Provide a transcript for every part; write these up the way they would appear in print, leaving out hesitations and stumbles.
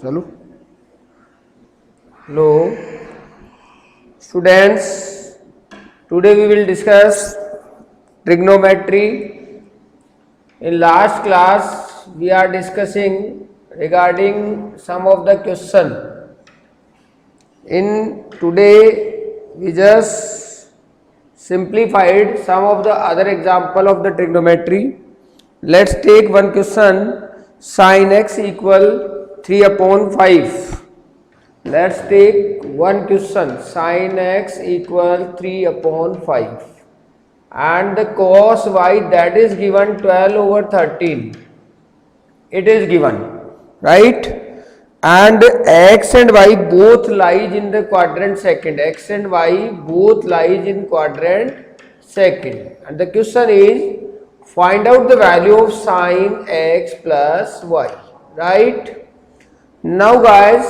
चलो hello students, today we will discuss trigonometry. In last class we are discussing regarding some of the question. In today we just simplified some of the other example of the trigonometry. Let's take one question. Sin x equal 3 upon 5. Let's take one question. Sin x equal 3 upon 5 and the cos y that is given 12 over 13. It is given, right? And x and y both lies in the quadrant second. X and y both lies in quadrant second. And the question is, find out the value of sin x plus y, right? Now guys,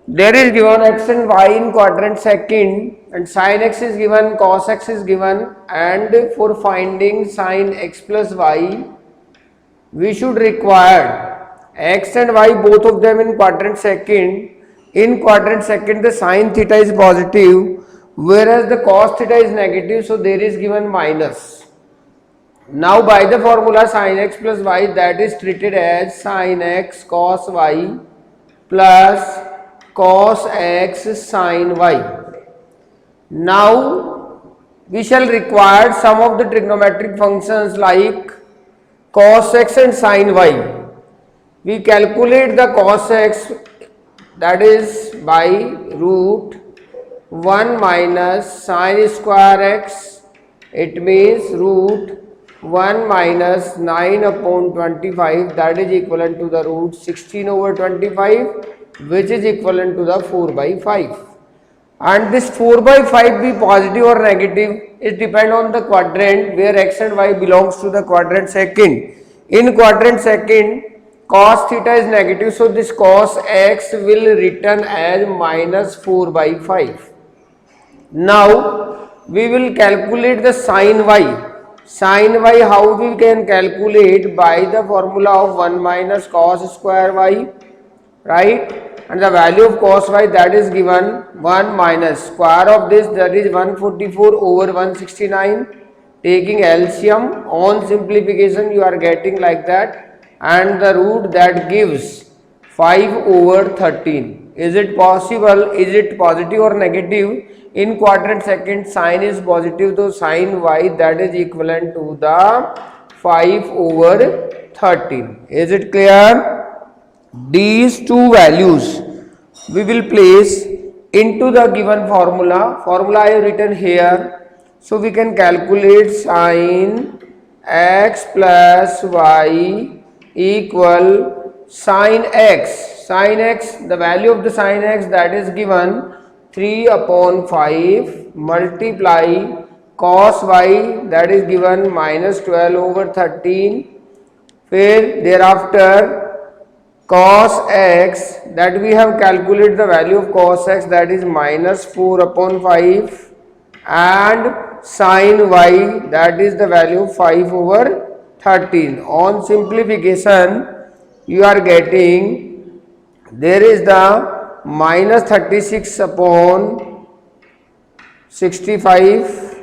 there is given x and y in quadrant second and sin x is given, cos x is given, and for finding sin x plus y we should require x and y both of them in quadrant second. In quadrant second the sin theta is positive whereas the cos theta is negative, so there is given minus. Now by the formula sin x plus y, that is treated as sin x cos y plus cos x sin y. Now we shall require some of the trigonometric functions like cos x and sin y. We calculate the cos x, that is by root 1 minus sin square x. It means root 1 minus 9 upon 25, that is equivalent to the root 16 over 25, which is equivalent to the 4 by 5. And this 4 by 5 be positive or negative, it depends on the quadrant where x and y belongs to the quadrant second. In quadrant second, cos theta is negative, so this cos x will return as minus 4 by 5. Now we will calculate the sin y. Sin y, how we can calculate? By the formula of 1 minus cos square y, right? And the value of cos y, that is given 1 minus square of this, that is 144 over 169. Taking LCM, on simplification you are getting like that, and the root that gives 5 over 13. Is it possible? Is it positive or negative? In quadrant second sin is positive, so sin y that is equivalent to the 5 over 13. Is it clear? These two values we will place into the given formula. Formula I have written here. So we can calculate sin x plus y equal sin x. Sin x, the value of the sin x, that is given 3 upon 5 multiply cos y, that is given minus 12 over 13. Thereafter cos x, that we have calculated the value of cos x, that is minus 4 upon 5, and sin y, that is the value of 5 over 13. On simplification you are getting, there is the minus 36 upon 65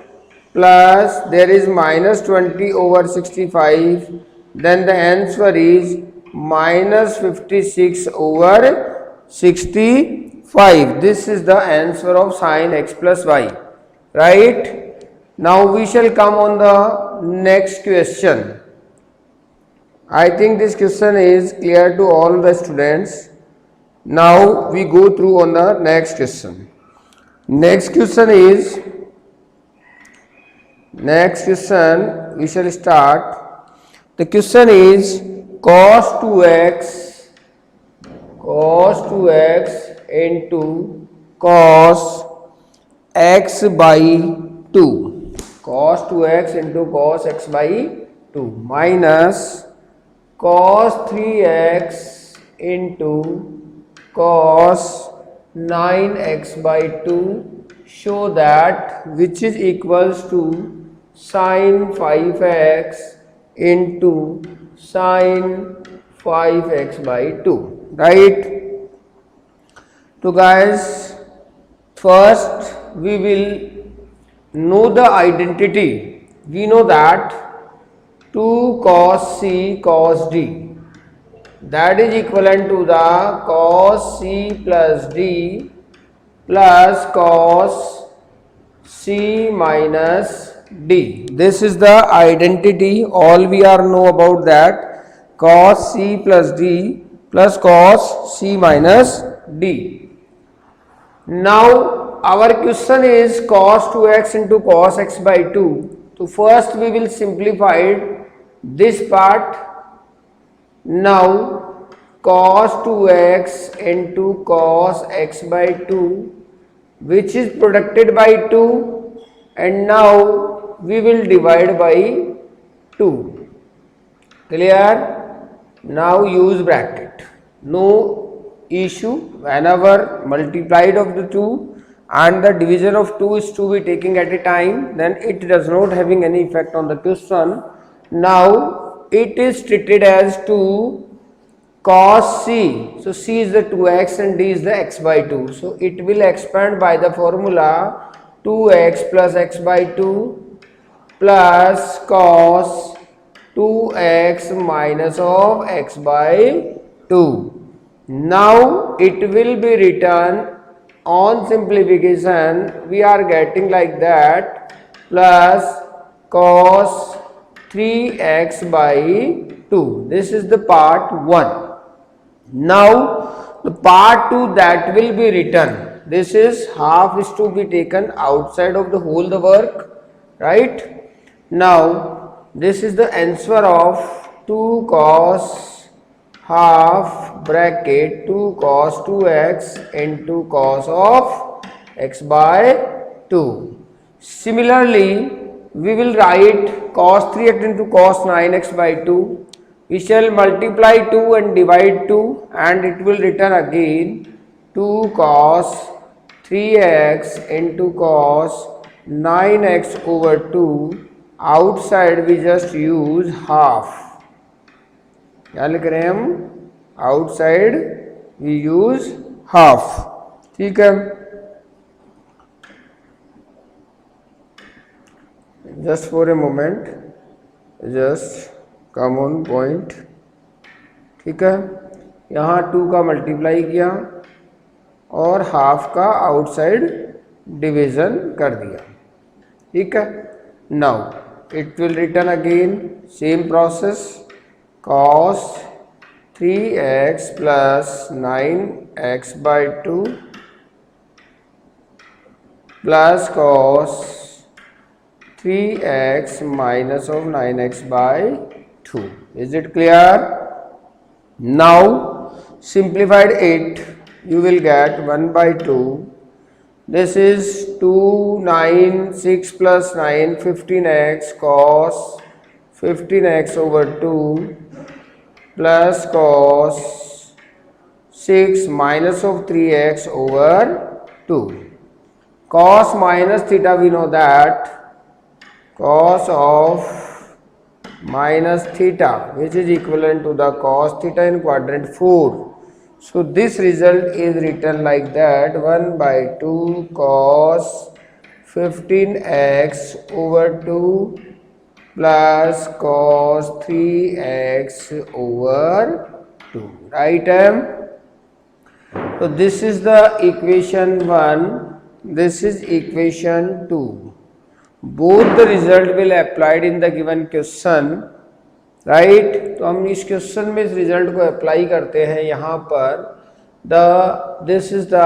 plus there is minus 20 over 65, then the answer is minus 56 over 65. This is the answer of sin x plus y, right? Now we shall come on the next question. I think this question is clear to all the students. Now we go through on the next question. Next question we shall start. The question is cos 2x into cos x by 2. Cos 2x into cos x by 2 minus cos 3x into cos 9x by 2, show that which is equals to sin 5x into sin 5x by 2, right? So guys, first we will know the identity. We know that 2 cos c cos d, that is equivalent to the cos c plus d plus cos c minus d. This is the identity. All we are know about that, cos c plus d plus cos c minus d. Now our question is cos 2x into cos x by 2. So first we will simplify this part. Now cos 2x into cos x by 2, which is produced by 2, and now we will divide by 2. Clear? Now use bracket. No issue. Whenever multiplied of the 2 and the division of 2 is to be taking at a time, then it does not having any effect on the question. Now it is treated as 2 cos c. So c is the 2x and d is the x by 2. So it will expand by the formula 2x plus x by 2 plus cos 2x minus of x by 2. Now it will be written on simplification, we are getting like that, plus cos 3x by 2. This is the part 1. Now the part 2 that will be written, this is half is to be taken outside of the whole the work, right? Now this is the answer of 2 cos half bracket 2 cos 2x into cos of x by 2. Similarly, we will write cos 3x into cos 9x by 2. We shall multiply 2 and divide 2, and it will return again 2 cos 3x into cos 9x over 2. Outside we just use half. क्या लिख रहे हैं हम? Outside we use half. ठीक है? Just for a moment, just come on point. ठीक है? यहाँ 2 का मल्टीप्लाई किया और हाफ का आउटसाइड डिवीजन कर दिया. ठीक है? Now it will return again same process, cos 3x plus 9x by 2 plus cos 3x minus of 9x by 2. Is it clear? Now simplified it, you will get 1 by 2. This is 2, 9, 6 plus 9, 15x cos 15x over 2 plus cos 6 minus of 3x over 2. Cos minus theta, we know that cos of minus theta, which is equivalent to the cos theta in quadrant 4. So this result is written like that, 1 by 2 cos 15x over 2 plus cos 3x over 2. Right? So this is the equation 1, this is equation 2. Both the result will applied in the given question. Right तो हम इस question में इस result को apply करते हैं. यहाँ पर this is the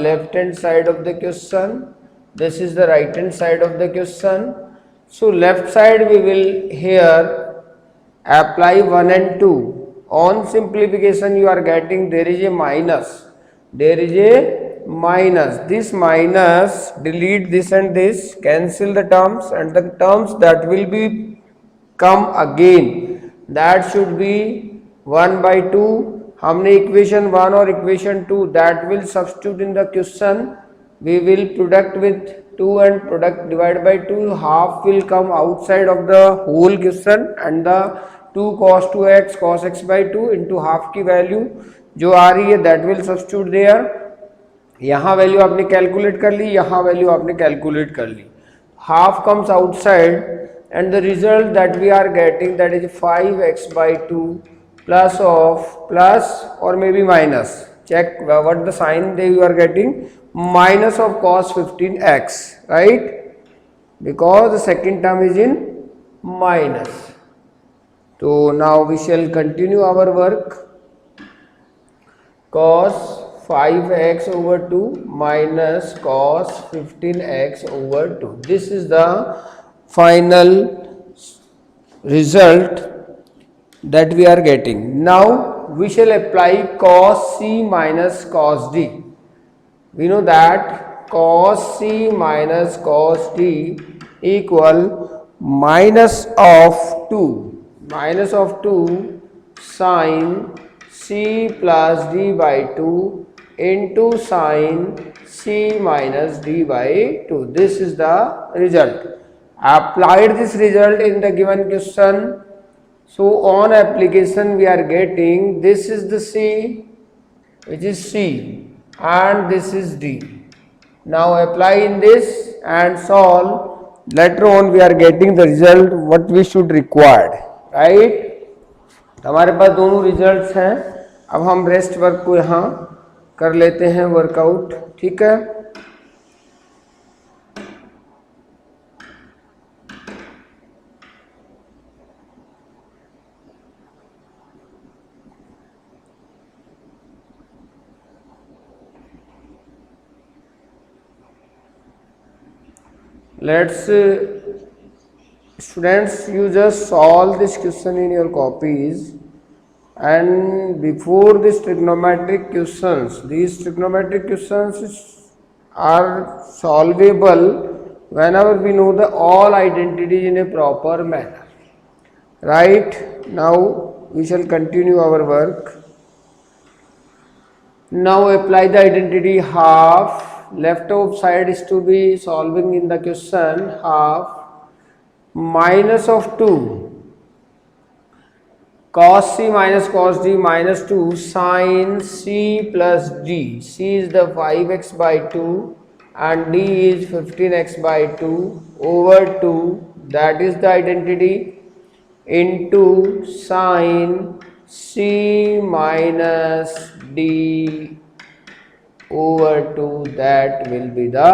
left hand side of the question, this is the right hand side of the question. So left side we will here apply 1 and 2. On simplification you are getting there is a minus, there is a minus, this minus delete this and this, cancel the terms, and the terms that will be come again, that should be 1 by 2. हमने equation 1 और equation 2 that will substitute in the question. We will product with 2 and product divided by 2. Half will come outside of the whole question and the 2 cos 2x cos x by 2 into half की value जो आ रही है that will substitute there, यहाँ value आपने calculate कर ली, यहाँ वैल्यू आपने कैलकुलेट कर ली, half comes outside and the result that we are getting, that is 5x by 2 plus of plus or maybe minus, check what the sign that you are getting, minus of cos 15x, right, because the second term is in minus. So now we shall continue our work. Cos 5x over 2 minus cos 15x over 2, this is the final result that we are getting. Now we shall apply cos c minus cos d. We know that cos c minus cos d equal minus of 2 sin c plus d by 2 into sin c minus d by 2. This is the result. Applied this result in the given question. So on application we are getting, this is the C, which is C, and this is D. Now apply in this and solve. Later on we are getting the result what we should require, right? हमारे पास दोनों results हैं. अब हम rest work को यहाँ कर लेते हैं वर्कआउट, ठीक है. Let's students, you just solve this question in your copies, and before this trigonometric questions, these trigonometric questions are solvable whenever we know the all identities in a proper manner, right? Now we shall continue our work. Now apply the identity half. Left of side is to be solving in the question, half minus of 2 cos c minus cos d minus 2 sin c plus d. C is the 5x by 2 and d is 15x by 2 over 2, that is the identity, into sin c minus d over 2, that will be the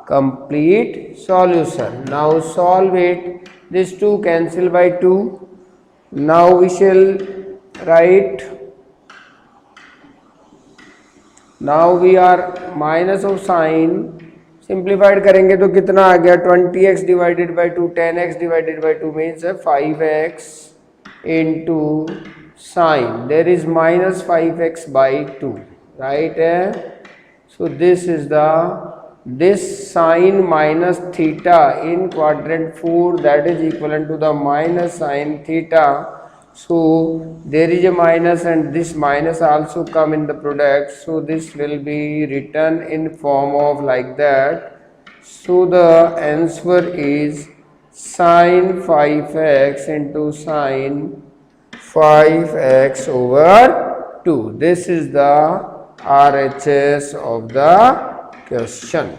complete solution. Now solve it. These 2 cancel by 2. Now we shall write, now we are minus of sin, simplified करेंगे तो कितना आ गया, 20x divided by 2, 10x divided by 2 means 5x into sin, there is minus 5x by 2, right? So this is this sin minus theta in quadrant 4, that is equivalent to the minus sin theta. So there is a minus and this minus also come in the product, so this will be written in form of like that. So the answer is sin 5x into sin 5x over 2. This is the RHS of the question,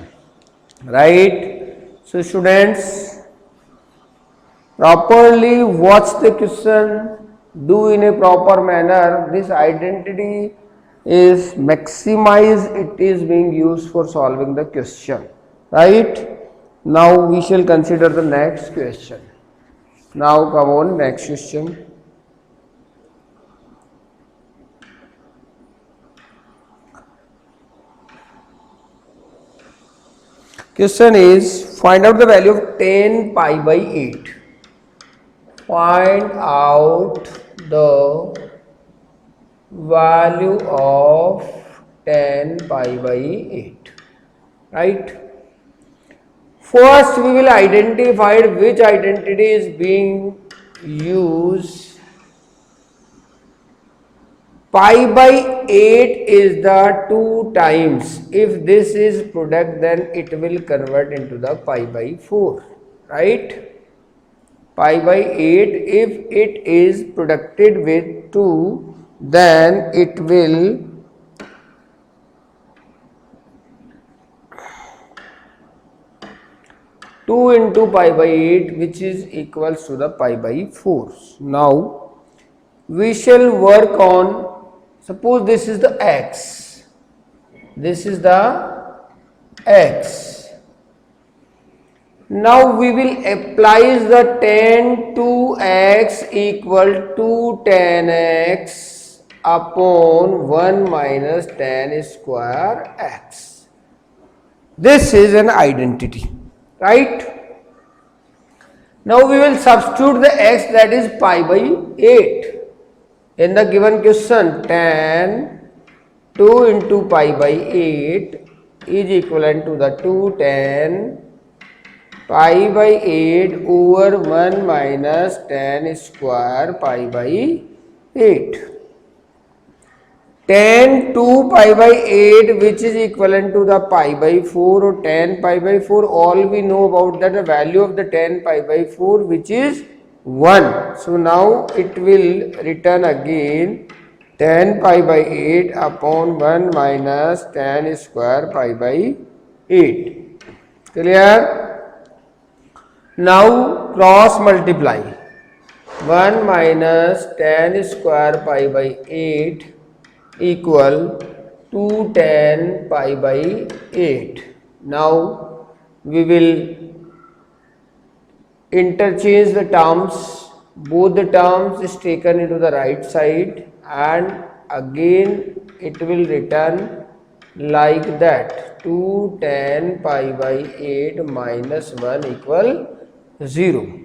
right? So students, properly watch the question, do in a proper manner. This identity is maximized, it is being used for solving the question, right? Now we shall consider the next question. Now come on, next question. Question is, find out the value of 10 pi by 8. Find out the value of 10 pi by 8, right? First we will identify which identity is being used. Pi by 8 is the 2 times. If this is product, then it will convert into the pi by 4, right? pi by 8. If it is produced with 2, then it will two into pi by 8, which is equals to the pi by 4. Now we shall work on, suppose this is the x, this is the x. Now we will apply the tan 2x equal to tan x upon 1 minus tan square x. This is an identity, right? Now we will substitute the x, that is pi by 8. In the given question, tan 2 into pi by 8 is equivalent to the 2 tan pi by 8 over 1 minus tan square pi by 8. Tan 2 pi by 8, which is equivalent to the pi by 4 or tan pi by 4, all we know about that, the value of the tan pi by 4, which is 1. So now it will return again tan pi by 8 upon 1 minus tan square pi by 8. Clear? Now cross multiply 1 minus tan square pi by 8 equal 2 tan pi by 8. Now we will interchange the terms, both the terms is taken into the right side, and again it will return like that, 2 tan pi by 8 minus 1 equal 0.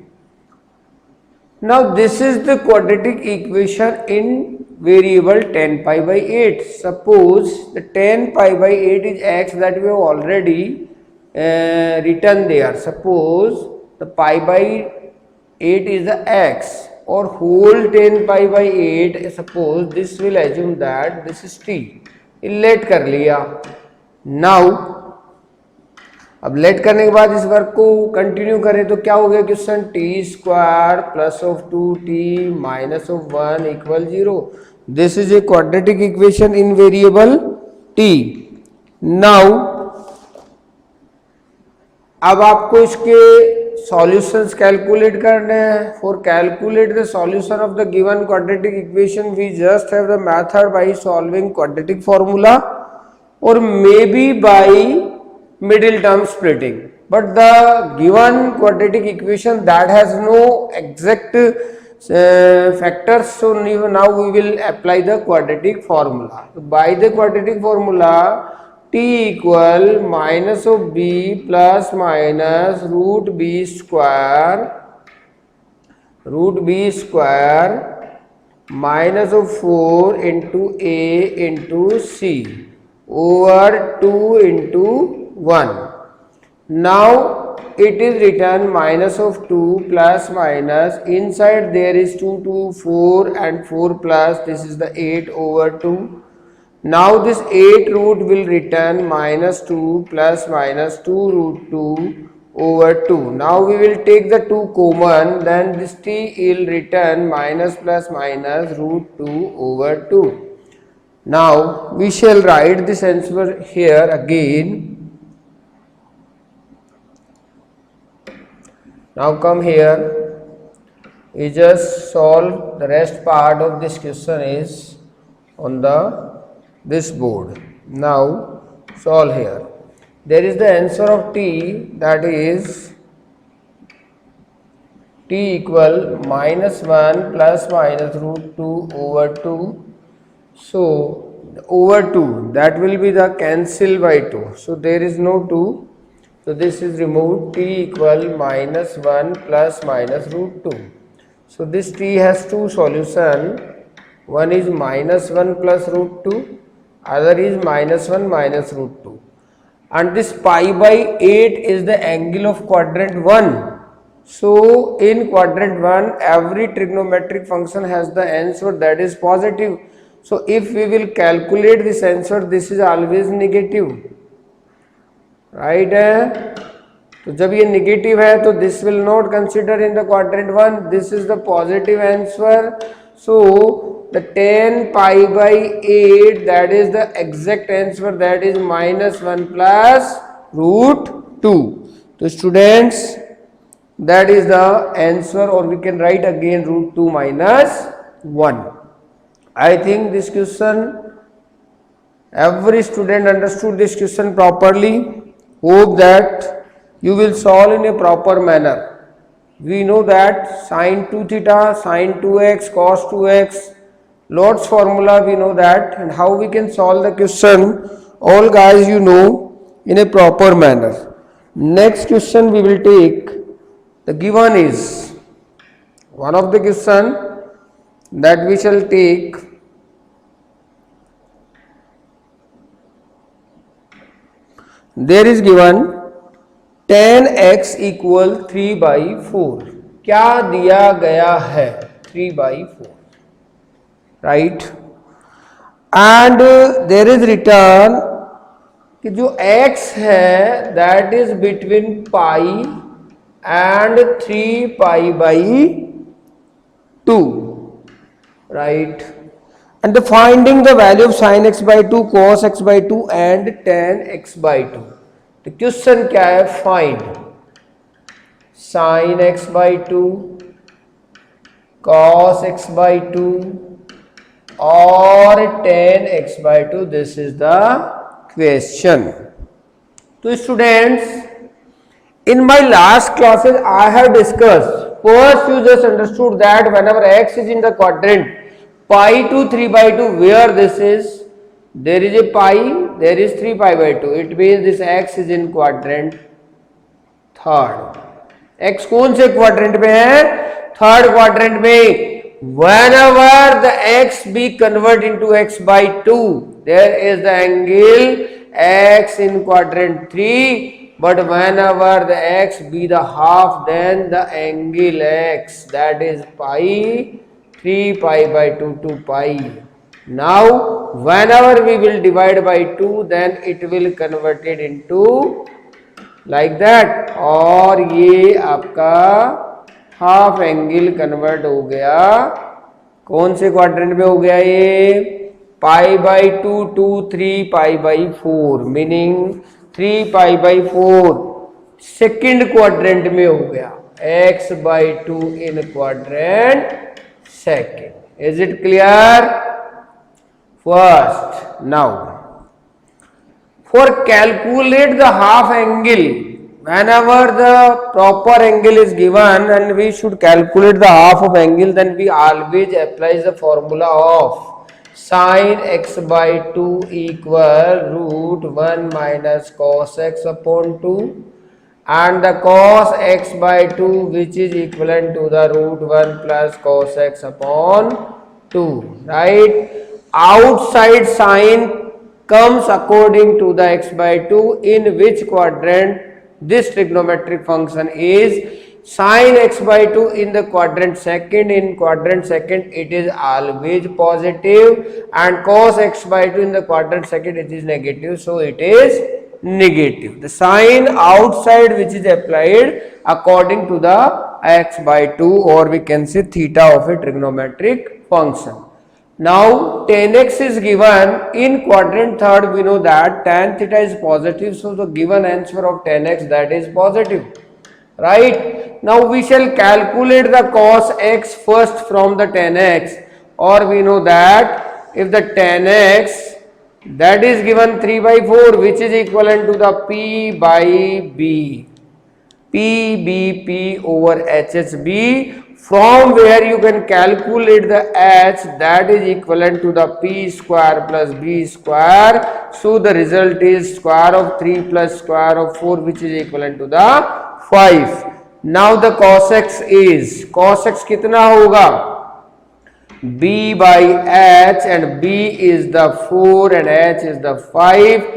Now this is the quadratic equation in variable tan pi by 8. Suppose the tan pi by 8 is x, that we have already written there. Suppose the pi by 8 is the x, or whole tan pi by 8, suppose this will assume that this is t. Late कर लिया. Now अब late करने के बाद इस work को continue करें तो क्या हो गया question, T square plus of 2t minus of 1 equal 0. This is a quadratic equation in variable t. Now अब आपको इसके सॉल्यूशंस कैलकुलेट करने हैं. For calculate the solution of the given quadratic equation we just have the method by solving quadratic formula और may be by middle term splitting, but the given quadratic equation that has no exact factors, so now we will apply the quadratic formula. So by the quadratic formula, t equal minus of b plus minus root b square minus of 4 into a into c over 2 into 1. Now it is written minus of 2 plus minus, inside there is 2 to 4 and 4 plus, this is the 8 over 2. Now this 8 root will return minus 2 plus minus 2 root 2 over 2. Now we will take the 2 common, then this t will return minus plus minus root 2 over 2. Now we shall write this answer here again. Now come here, we just solve the rest part of this question is on this board. Now solve here. There is the answer of t, that is t equal minus 1 plus minus root 2 over 2. So over 2, that will be the cancel by 2. So there is no 2. So this is removed, t equal minus 1 plus minus root 2. So this t has two solutions, one is minus 1 plus root 2, other is minus 1 minus root 2. And this pi by 8 is the angle of quadrant 1. So in quadrant 1, every trigonometric function has the answer that is positive. So if we will calculate this answer, this is always negative. Right है, तो जब ये negative है तो this will not consider in the quadrant 1, this is the positive answer. So the tan pi by 8, that is the exact answer, that is -1 plus root 2. So students, that is the answer, or we can write again root 2 minus 1. I think this question, every student understood this question properly. Hope that you will solve in a proper manner. We know that sin 2 theta, sin 2x, cos 2x, Lord's formula we know that, and how we can solve the question, all guys you know, in a proper manner. Next question we will take, the given is, one of the question that we shall take, there is given tan x equal 3 by 4. क्या दिया गया है? 3 by 4. Right, and there is return कि जो x है that is between pi and 3 pi by 2, right, and finding the value of sine x by 2, cos x by 2 and ten x by 2. तो question क्या है? Find sine x by 2, cos x by 2 और tan x by 2. This is the question. So students, in my last classes I have discussed, first you just understood that whenever x is in the quadrant pi to 3 by 2, where this is, there is a pi, there is 3 pi by 2, it means this x is in quadrant third. x कौन से quadrant में है? Third quadrant में. Whenever the x be converted into x by 2, there is the angle x in quadrant 3, but whenever the x be the half, then the angle x, that is pi, 3 pi by 2 to pi. Now whenever we will divide by 2, then it will convert it into like that, और ये आपका half angle convert हो गया. कौन से quadrant में हो गया? ये pi by 2 to 3 pi by 4, meaning 3 pi by 4 second quadrant में हो गया. x by 2 in quadrant second. Is it clear? First, now for calculate the half angle, whenever the proper angle is given and we should calculate the half of angle, then we always apply the formula of sin x by 2 equal root 1 minus cos x upon 2, and the cos x by 2 which is equivalent to the root 1 plus cos x upon 2, right? Outside sin comes according to the x by 2, in which quadrant this trigonometric function is. Sin x by 2 in the quadrant second, in quadrant second it is always positive, and cos x by 2 in the quadrant second it is negative, so it is negative. The sign outside which is applied according to the x by 2, or we can say theta of a trigonometric function. Now tan x is given in quadrant third. We know that tan theta is positive, so the given answer of tan x, that is positive, right? Now we shall calculate the cos x first from the tan x, or we know that if the tan x that is given 3 by 4, which is equivalent to the p by b, p over hsb, from where you can calculate the h, that is equivalent to the p square plus b square. So the result is square of 3 plus square of 4, which is equivalent to the 5. Now the cos x is, cos x कितना होगा? b by h, and b is the 4 and h is the 5.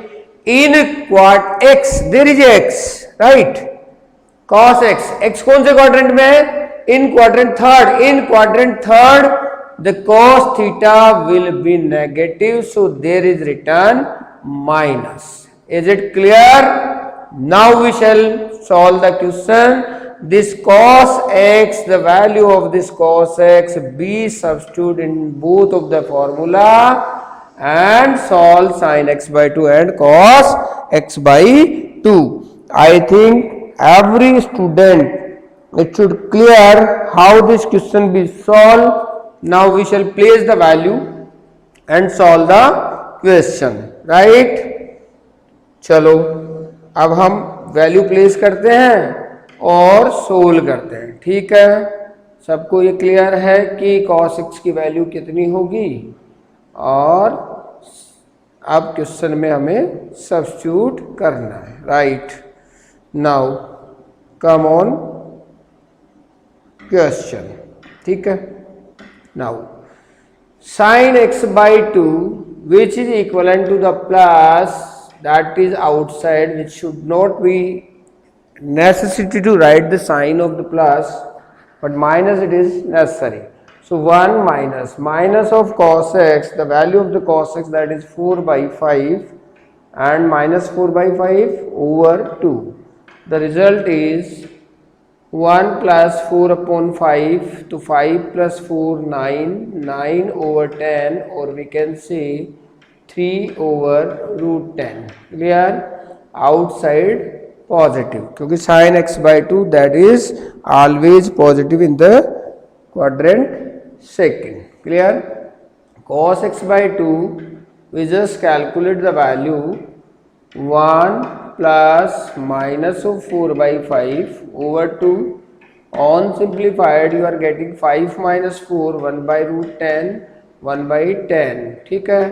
In quad x, there is x, right? cos x, x कौन से quadrant में है? In quadrant third. In quadrant third, the cos theta will be negative, so there is written minus. Is it clear? Now we shall solve the question. This cos x, the value of this cos x, be substitute in both of the formula and solve sin x by 2 and cos x by 2. I think every student it should clear how this question be solved. Now we shall place the value and solve the question, right? चलो अब हम value place करते हैं और solve करते हैं, ठीक है? सबको ये क्लियर है कि cos x की वैल्यू कितनी होगी और अब क्वेश्चन में हमें सब्स्टिट्यूट करना है, right? Now come on question, ठीक है? Now sin x by 2 which is equivalent to the plus that is outside, which should not be necessity to write the sign of the plus, but minus it is necessary. So 1 minus of cos x, the value of the cos x, that is 4 by 5 and minus 4 by 5 over 2. The result is 1 plus 4 upon 5, to 5 plus 4 9 over 10, or we can say 3 over root 10. Clear? Outside positive, क्योंकि sin x by 2 that is always positive in the quadrant second. Clear? Cos x by 2, we just calculate the value 1 plus minus of 4 by 5 over 2. On simplified you are getting 5 minus 4, 1 by root 10, 1 by 10, ठीक है?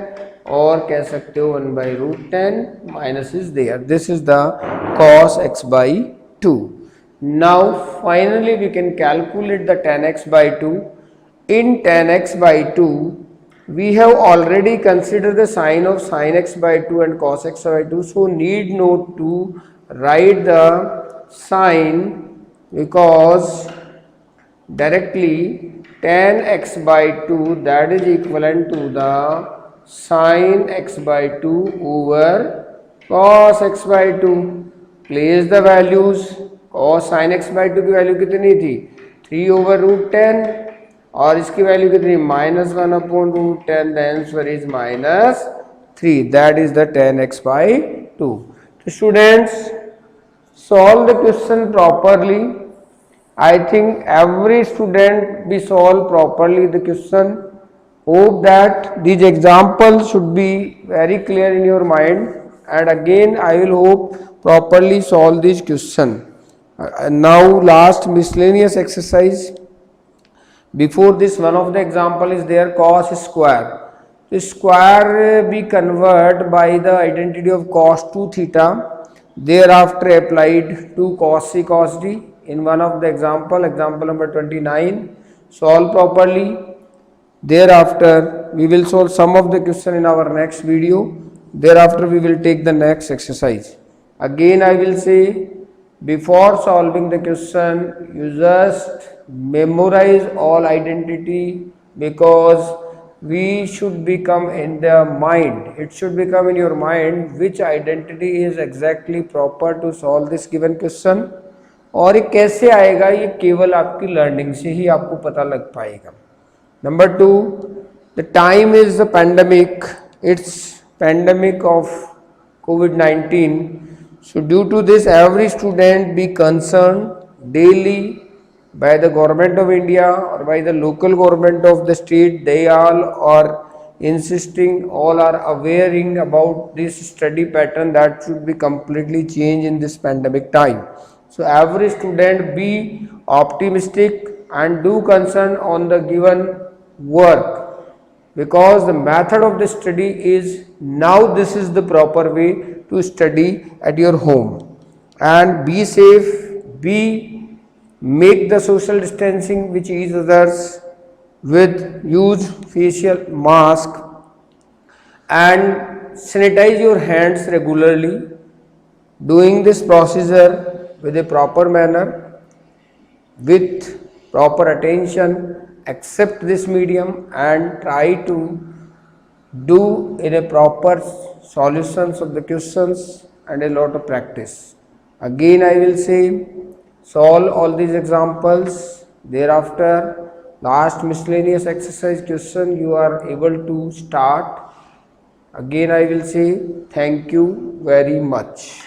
और कह सकते हो 1 by root 10, minus is there. This is the cos x by 2. Now finally we can calculate the tan x by 2. In tan x by 2, we have already considered the sign of sin x by 2 and cos x by 2. So need not to write the sign, because directly tan x by 2 that is equivalent to the sin x by 2 over cos x by 2. Place the values. cos sin x by 2 की value कितनी थी? 3 over root 10, और इसकी value कितनी? minus 1 upon root 10. The answer is minus 3. That is the tan x by 2. So students, solve the question properly. I think every student be solve properly the question. Hope that these examples should be very clear in your mind, and again I will hope properly solve this question. Now last miscellaneous exercise. Before this, one of the example is there, cos square. The square be converted by the identity of cos 2 theta, thereafter applied to cos c cos d. In one of the example number 29, solve properly. Thereafter we will solve some of the question in our next video. Thereafter we will take the next exercise. Again I will say, before solving the question you just memorize all identity, because we should become in the mind, it should become in your mind which identity is exactly proper to solve this given question. और ये कैसे आएगा, ये केवल आपकी learning से ही आपको पता लग पाएगा. Number 2, the time is the pandemic. It's pandemic of COVID-19. So due to this, every student be concerned daily by the government of India or by the local government of the state. They all are insisting, all are awareing about this study pattern that should be completely changed in this pandemic time. So every student be optimistic and do concern on the given work, because the method of the study is now this is the proper way to study at your home. And be safe, make the social distancing with each others, with use facial mask and sanitize your hands regularly. Doing this procedure with a proper manner, with proper attention, accept this medium and try to do in a proper solutions of the questions and a lot of practice. Again I will say solve all these examples. Thereafter last miscellaneous exercise question you are able to start. Again I will say thank you very much.